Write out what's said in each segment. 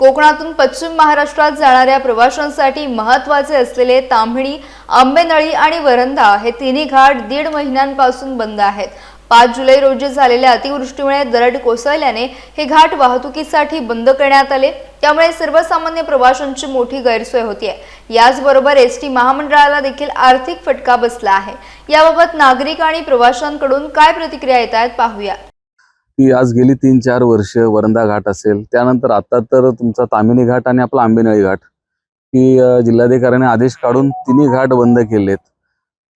कोकणातून पश्चिम महाराष्ट्रात जाणाऱ्या प्रवाशांसाठी महत्त्वाचे असलेले ताम्हिणी, आंबेनळी आणि वरंधा हे तिन्ही घाट 1.5 महिन्यांपासून बंद आहेत। 5 जुलै रोजी झालेल्या अतिवृष्टीमुळे दरड कोसळल्याने हे घाट वाहतुकीसाठी बंद करण्यात आले। त्यामुळे सर्वसामान्य प्रवाशांची मोठी गैरसोय होतीये। याचबरोबर एसटी महामंडळाला देखील आर्थिक फटका बसला आहे। याबाबत नागरिक आणि प्रवाशांकडून काय प्रतिक्रिया येत आहेत पाहूया। की आज गेली 3-4 वर्ष वरंधा घाट असेल, त्यानंतर आता तर तुमचा ताम्हिणी घाट आणि आपला आंबेनळी घाट की जिल्हाधिकाऱ्याने आदेश काढून तिन्ही घाट बंद केलेत।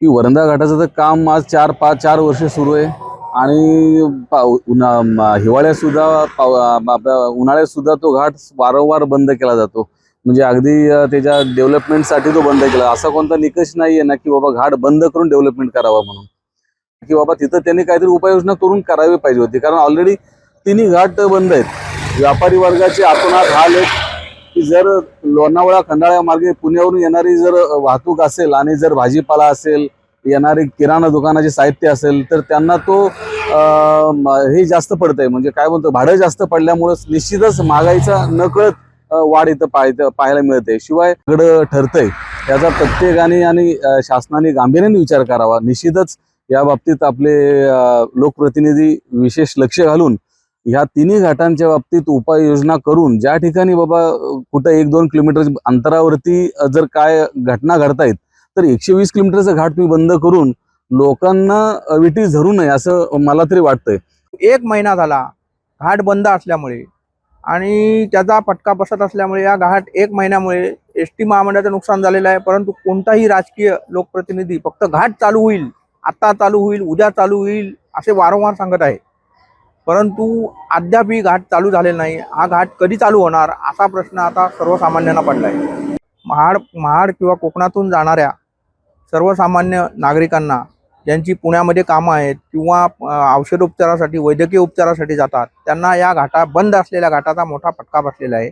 की वरंधा घाटाचं तर काम आज 4 वर्ष सुरू आहे आणि हिवाळ्यात सुद्धा उन्हाळ्यात सुद्धा तो घाट वारंवार बंद केला जातो। म्हणजे अगदी त्याच्या डेव्हलपमेंटसाठी तो बंद केला। असा कोणता निकष नाहीये ना की बाबा घाट बंद करून डेव्हलपमेंट करावा म्हणून, की बाबा तिथं त्यांनी काहीतरी उपाययोजना करून करावी पाहिजे होती। कारण ऑलरेडी तिन्ही घाट बंद आहेत। व्यापारी वर्गाचे आतोनात हाल आहेत की जर लोणावळा खंडाळा मार्गे पुण्यावरून येणारी जर वाहतूक असेल आणि जर भाजीपाला असेल, येणारे किराणा दुकानाचे साहित्य असेल, तर त्यांना तो हे जास्त पडतंय। म्हणजे काय म्हणतो, भाडं जास्त पडल्यामुळे निश्चितच महागाईचा नकळत वाढ इथं पाहायला मिळते। शिवाय सगळं ठरतंय याचा प्रत्येकाने आणि शासनाने गांभीर्याने विचार करावा। निश्चितच या बाबतीत आपले लोकप्रतिनिधी विशेष लक्ष घालून ह्या तिन्ही घाटांच्या बाबतीत उपाययोजना करून, ज्या ठिकाणी बाबा कुठं 1-2 किलोमीटर अंतरावरती जर काय घटना घडतायत तर 120 किलोमीटरचा घाट तुम्ही बंद करून लोकांना विटीस धरू नये असं मला तरी वाटतंय। 1 महिना झाला घाट बंद असल्यामुळे आणि त्याचा फटका बसत असल्यामुळे या घाट 1 महिन्यामुळे एसटी महामंडळाचं नुकसान झालेलं आहे। परंतु कोणताही राजकीय लोकप्रतिनिधी फक्त घाट चालू होईल, आता चालू होईल, उद्या चालू होईल असे वारंवार सांगत आहे, परंतु अद्यापही घाट चालू झालेला नाही। हा घाट कधी चालू होणार असा प्रश्न आता सर्वसामान्यांना पडला आहे। महाड किंवा कोकणातून जाणाऱ्या सर्वसामान्य नागरिकांना ज्यांची पुण्यामध्ये कामं आहेत किंवा औषधोपचारासाठी, वैद्यकीय उपचारासाठी जातात, त्यांना या बंद असलेल्या घाटाचा मोठा फटका बसलेला आहे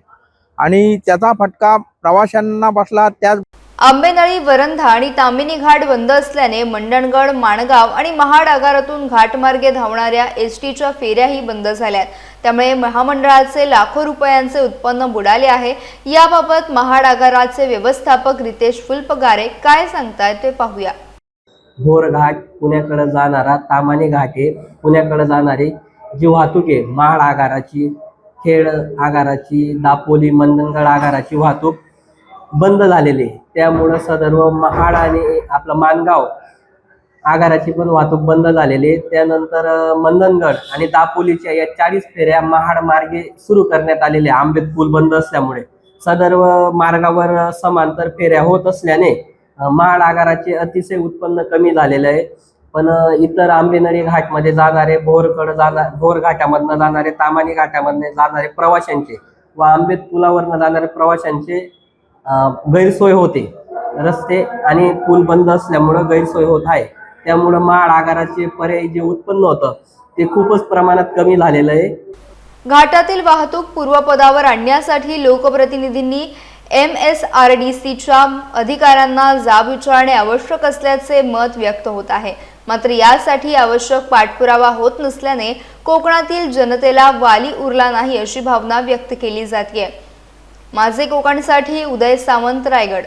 आणि त्याचा फटका प्रवाशांना बसला। त्याच आंबेनळी, वरंधा आणि ताम्हिणी घाट बंद असल्याने मंडणगड, माणगाव आणि महाड आगारातून घाटमार्गे धावणाऱ्या एसटीच्या फेऱ्याही बंद झाल्यात। त्यामुळे महामंडळाचे लाखो रुपयांचे उत्पन्न बुडाले आहे। याबाबत महाड आगाराचे व्यवस्थापक रितेश फुलपगारे काय सांगतायत ते पाहूया। भोर घाट पुण्याकडे जाणारा, ताम्हिणी घाट हे पुण्याकडे जाणारी जी वाहतूक आहे, महाड आगाराची, खेड आगाराची, दापोली, मंडणगड आगाराची वाहतूक बंद झालेली आहे। त्यामुळं सर्व महाड आणि आपलं माणगाव आगाराची पण वाहतूक बंद झालेली आहे। त्यानंतर मंडणगड आणि दापोलीच्या या 40 फेऱ्या महाड मार्गे सुरू करण्यात आलेल्या। आंबेत पूल बंद असल्यामुळे सर्व मार्गावर समांतर फेऱ्या होत असल्याने महाड आगाराचे अतिशय उत्पन्न कमी झालेलं आहे। पण इतर आंबेनळी घाटमध्ये जाणारे, भोर घाटामधनं जाणारे, ताम्हिणी घाटामधनं जाणारे प्रवाशांचे व आंबेत पुलावरनं जाणारे प्रवाशांचे गैरसोय होते। रस्ते आणि पूल बंद असल्यामुळं गैरसोय होत आहे। त्यामुळं महाड आगाराचे पर्यायी जे उत्पन्न होतं ते खूपच प्रमाणात कमी झालेलं आहे। घाटातील वाहतूक पूर्वपदावर आणण्यासाठी लोकप्रतिनिधींनी MSRDCच्या अधिकाऱ्यांना जाब विचारणे आवश्यक असल्याचे मत व्यक्त होत आहे। मात्र यासाठी आवश्यक पाठपुरावा होत नसल्याने कोकणातील जनतेला वाली उरला नाही अशी भावना व्यक्त केली जाते। माझे कोकणसाठी उदय सावंत, रायगड।